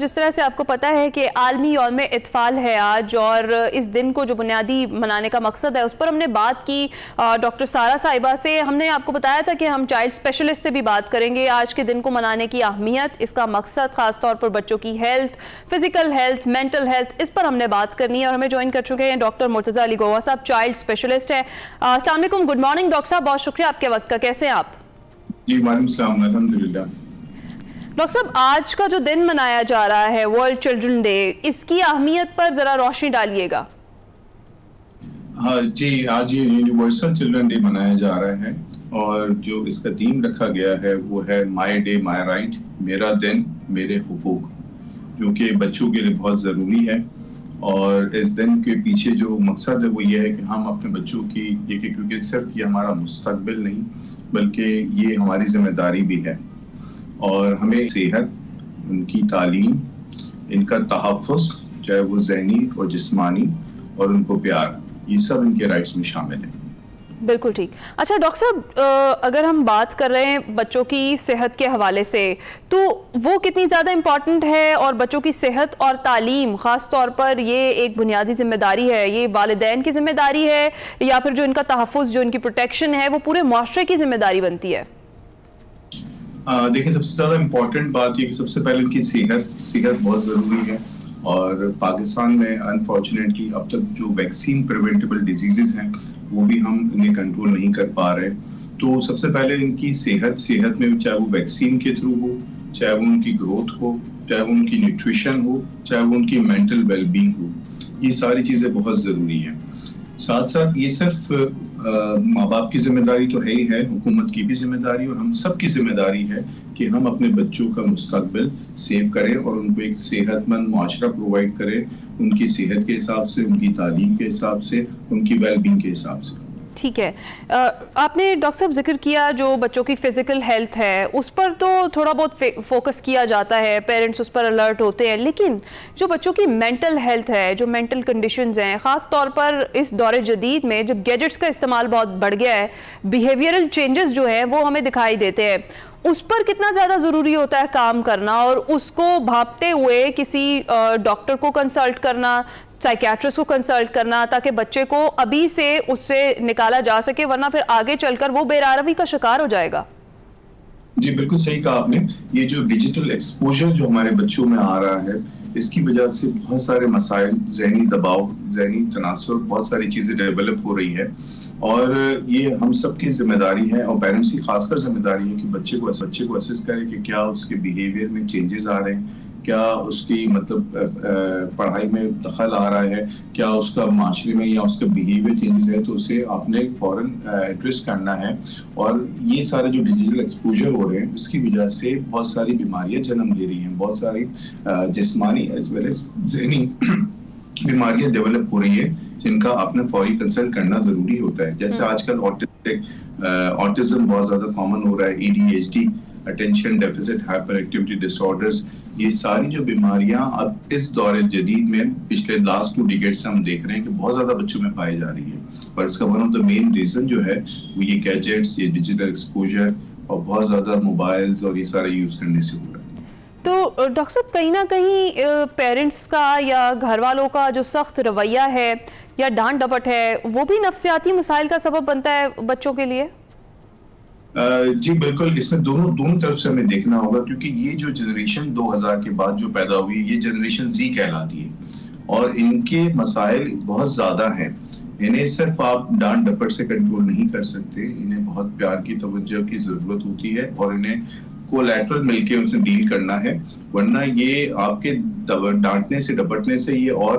जिस तरह से आपको पता है कि आलमी यौम इत्फाल है आज, और इस दिन को जो बुनियादी मनाने का मकसद है उस पर हमने बात की डॉक्टर सारा साहिबा से। हमने आपको बताया था कि हम चाइल्ड स्पेशलिस्ट से भी बात करेंगे आज के दिन को मनाने की अहमियत, इसका मकसद, ख़ास तौर पर बच्चों की health, physical health, mental health, इस पर हमने बात करनी है। और हमें ज्वाइन कर चुके हैं डॉक्टर मुर्तज़ा अली गोवा साहब, चाइल्ड स्पेशलिस्ट है। अस्सलाम वालेकुम, गुड मॉर्निंग डॉक्टर साहब, बहुत शुक्रिया आपके वक्त का। कैसे हैं आप? जी वालेकुम सलाम, अल्हम्दुलिल्लाह। डॉक्टर साहब, आज का जो दिन मनाया जा रहा है वर्ल्ड चिल्ड्रन डे, इसकी अहमियत पर जरा रोशनी डालिएगा। हाँ जी, आज ये यूनिवर्सल चिल्ड्रन डे मनाया जा रहा है और जो इसका थीम रखा गया है वो है माय डे माय राइट, मेरा दिन मेरे हुकूक, जो कि बच्चों के लिए बहुत ज़रूरी है। और इस दिन के पीछे जो मकसद है वो ये है कि हम अपने बच्चों की क्योंकि सिर्फ ये हमारा मुस्तकबिल नहीं बल्कि ये हमारी जिम्मेदारी भी है, और हमें सेहत, उनकी तालीम, इनका तहफ़्फ़ुज़, चाहे वो ज़हनी और जिस्मानी, और उनको प्यार, ये सब इनके राइट्स में शामिल है। बिल्कुल ठीक। अच्छा डॉक्टर साहब, अगर हम बात कर रहे हैं बच्चों की सेहत के हवाले से, तो वो कितनी ज़्यादा इम्पॉर्टेंट है? और बच्चों की सेहत और तालीम ख़ास तौर पर ये एक बुनियादी जिम्मेदारी है, ये वालिदैन की जिम्मेदारी है या फिर जो इनका तहफ़्फ़ुज़, जो इनकी प्रोटेक्शन है, वो पूरे मुआशरे की जिम्मेदारी बनती है? देखिए, सबसे ज़्यादा इम्पोर्टेंट बात ये कि सबसे पहले उनकी सेहत बहुत ज़रूरी है। और पाकिस्तान में अनफॉर्चुनेटली अब तक जो वैक्सीन प्रिवेंटेबल डिजीजेस हैं वो भी हम इन्हें कंट्रोल नहीं कर पा रहे। तो सबसे पहले इनकी सेहत में, चाहे वो वैक्सीन के थ्रू हो, चाहे वो उनकी ग्रोथ हो, चाहे वो उनकी न्यूट्रिशन हो, चाहे वो उनकी मेंटल वेलबींग हो, ये सारी चीज़ें बहुत ज़रूरी हैं। साथ साथ ये सिर्फ माँ बाप की जिम्मेदारी तो है ही है, हुकूमत की भी जिम्मेदारी और हम सब की जिम्मेदारी है कि हम अपने बच्चों का मुस्तकबिल सेव करें और उनको एक सेहतमंद मुआशरा प्रोवाइड करें, उनकी सेहत के हिसाब से, उनकी तालीम के हिसाब से, उनकी वेलबींग के हिसाब से। ठीक है। आपने डॉक्टर साहब जिक्र किया जो बच्चों की फिजिकल हेल्थ है उस पर तो थोड़ा बहुत फोकस किया जाता है, पेरेंट्स उस पर अलर्ट होते हैं, लेकिन जो बच्चों की मेंटल हेल्थ है, जो मेंटल कंडीशंस हैं, ख़ास तौर पर इस दौरे जदीद में जब गैजेट्स का इस्तेमाल बहुत बढ़ गया है, बिहेवियरल चेंजेस जो हैं वो हमें दिखाई देते हैं, उस पर कितना ज़्यादा ज़रूरी होता है काम करना और उसको भांपते हुए किसी डॉक्टर को कंसल्ट करना, साइकियाट्रिस्ट को कंसल्ट करना, ताकि बच्चे को अभी से उससे निकाला जा सके, वरना फिर आगे चलकर वो बेरारवी का शिकार हो जाएगा। जी बिल्कुल सही कहा आपने। ये जो डिजिटल एक्सपोजर जो हमारे बच्चों में आ रहा है, इसकी वजह से बहुत सारे मसाइल, जहनी दबाव, जहनी तनासुर, बहुत सारी चीज़ें डेवलप हो रही है और ये हम सब की जिम्मेदारी है और पेरेंट्स की खासकर जिम्मेदारी है कि बच्चे को असेस करें कि क्या उसके बिहेवियर में चेंजेस आ रहे हैं, क्या उसकी पढ़ाई में दखल आ रहा है, क्या उसका माशरे में या उसका बिहेवियर चेंजेस है, तो उसे आपने फौरन एड्रेस करना है। और ये सारे जो डिजिटल एक्सपोजर हो रहे हैं उसकी वजह से बहुत सारी बीमारियां जन्म ले रही हैं, बहुत सारी जिस्मानी एज वेल एज ज़हनी बीमारियां डेवलप हो रही है जिनका आपने फौरी कंसल्ट करना जरूरी होता है। जैसे आजकल ऑटिज्म बहुत ज्यादा कॉमन हो रहा है, ADHD, attention deficit hyper activity disorders, ये सारी जो बीमारियां अब इस दौरे जदीद में पिछले लास्ट 2 डिकेड से हम देख रहे हैं कि बहुत ज्यादा बच्चों में पाई जा रही है। और इसका one of the main reason जो है वो ये गैजेट्स, ये डिजिटल एक्सपोजर और बहुत ज्यादा मोबाइल्स और ये सारे यूज करने से हो रहा है। तो डॉक्टर साहब, कहीं ना कहीं पेरेंट्स का या घर वालों का जो सख्त रवैया है या डांट डपट है वो भी नफ्सियाती मसाइल का सबब बनता है बच्चों के लिए? जी बिल्कुल, इसमें दोनों तरफ से हमें देखना होगा, क्योंकि ये जो जनरेशन 2000 के बाद जो पैदा हुई ये जनरेशन Z कहलाती है और इनके मसाइल बहुत ज्यादा हैं। इन्हें सिर्फ आप डांट डपट से कंट्रोल नहीं कर सकते, इन्हें बहुत प्यार की तवज्जो की जरूरत होती है और इन्हें कोलैटरल मिलके उसे डील करना है, वरना ये आपके डांटने से डपटने से ये और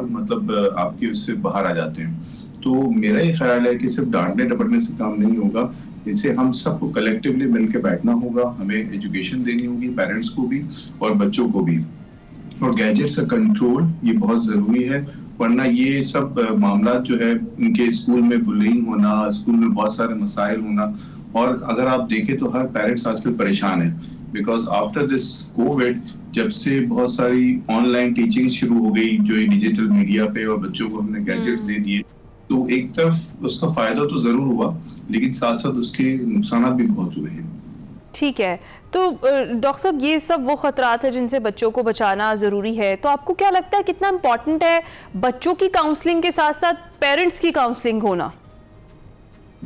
आपके उससे बाहर आ जाते हैं। तो मेरा ये ख्याल है कि सिर्फ डांटने डपटने से काम नहीं होगा, इसे हम सबको कलेक्टिवली मिलकर बैठना होगा, हमें एजुकेशन देनी होगी पेरेंट्स को भी और बच्चों को भी। और गैजेट्स का कंट्रोल ये बहुत जरूरी है, वरना ये सब मामला जो है इनके स्कूल में बुलिंग होना, स्कूल में बहुत सारे मसाइल होना, और अगर आप देखें तो हर पेरेंट्स आजकल परेशान है बिकॉज आफ्टर दिस कोविड, जब से बहुत सारी ऑनलाइन टीचिंग शुरू हो गई जो ये डिजिटल मीडिया पे, और बच्चों को हमने गैजेट्स दे दिए, तो एक तरफ उसका फायदा तो जरूर हुआ लेकिन साथ साथ उसके नुकसान भी बहुत हुए हैं। ठीक है, तो डॉक्टर साहब ये सब वो खतरात है जिनसे बच्चों को बचाना ज़रूरी है, तो आपको क्या लगता है कितना इम्पोर्टेंट है बच्चों की काउंसलिंग के साथ साथ पेरेंट्स की काउंसलिंग होना?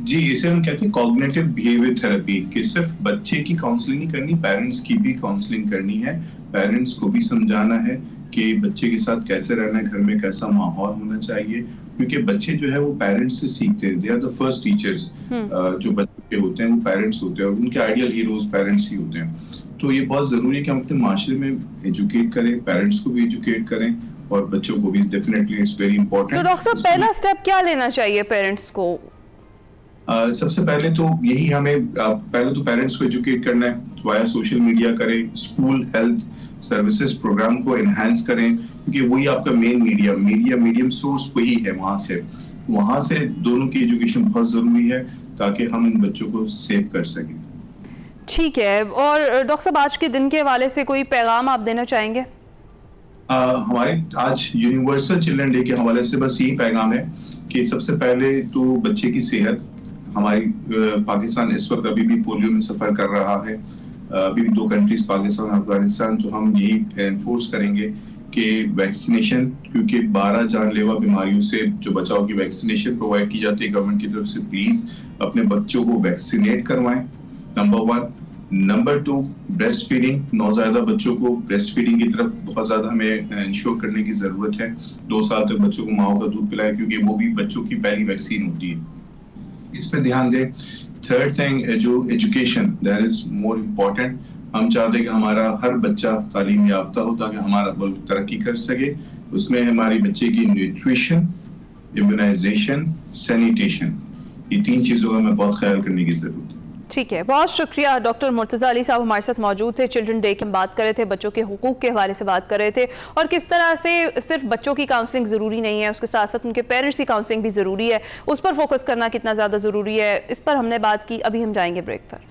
जी, इसे हम कहते हैं कॉग्निटिव बिहेवियर थेरेपी, कि सिर्फ बच्चे की काउंसलिंग नहीं करनी, पेरेंट्स की भी काउंसलिंग करनी है। पेरेंट्स को भी समझाना है कि बच्चे के साथ कैसे रहना है, घर में कैसा माहौल होना चाहिए, क्योंकि बच्चे जो है वो पेरेंट्स से सीखते हैं। They are the first teachers. जो बच्चे के होते हैं वो पेरेंट्स होते हैं और उनके आइडियल हीरोज पेरेंट्स ही होते हैं। तो ये बहुत जरूरी है कि हम अपने माशरे में एजुकेट करें, पेरेंट्स को भी एजुकेट करें और बच्चों को भी। Definitely it's very important. तो डॉक्टर साहब पहला स्टेप क्या लेना चाहिए पेरेंट्स को? सबसे पहले तो यही हमें पहले तो पेरेंट्स को एजुकेट करना है, वाया सोशल मीडिया करें, स्कूल हेल्थ सर्विसेज प्रोग्राम को एनहांस करें, क्योंकि वही आपका मेन मीडियम सोर्स वही है। वहां से दोनों की एजुकेशन बहुत जरूरी है ताकि हम इन बच्चों को सेव कर सकें। ठीक है, और डॉक्टर साहब आज के दिन के हवाले से कोई पैगाम आप देना चाहेंगे? हमारे आज यूनिवर्सल चिल्ड्रन डे के हवाले से बस यही पैगाम है कि सबसे पहले तो बच्चे की सेहत। हमारी पाकिस्तान इस वक्त अभी भी पोलियो में सफर कर रहा है, अभी भी 2 कंट्रीज पाकिस्तान और अफगानिस्तान। तो हम यही एनफोर्स करेंगे कि वैक्सीनेशन, क्योंकि 12 जानलेवा बीमारियों से जो बचाव की वैक्सीनेशन प्रोवाइड की जाती है गवर्नमेंट की तरफ से, प्लीज अपने बच्चों को वैक्सीनेट करवाएं, नंबर 1। Number 2, breast feeding. नौज़ायदा बच्चों को ब्रेस्ट फीडिंग की तरफ बहुत ज्यादा हमें इंश्योर करने की जरूरत है। 2 साल तक बच्चों को माओ का दूध पिलाएं, क्योंकि वो भी बच्चों की पहली वैक्सीन होती है, इस पे ध्यान दें। थर्ड थिंग जो education, that is more important. हम चाहते हैं कि हमारा हर बच्चा तालीम याफ्ता हो ताकि हमारा मुल्क तरक्की कर सके। उसमें हमारी बच्चे की न्यूट्रिशन, इम्यूनाइजेशन, सैनिटेशन, ये 3 चीजों का हमें बहुत ख्याल करने की जरूरत है। ठीक है, बहुत शुक्रिया। डॉक्टर मुर्तज़ा अली साहब हमारे साथ मौजूद थे। चिल्ड्रन डे की हम बात कर रहे थे, बच्चों के हुकूक के हवाले से बात कर रहे थे और किस तरह से सिर्फ बच्चों की काउंसलिंग ज़रूरी नहीं है, उसके साथ साथ उनके पेरेंट्स की काउंसलिंग भी ज़रूरी है, उस पर फोकस करना कितना ज़्यादा ज़रूरी है, इस पर हमने बात की। अभी हम जाएंगे ब्रेक पर।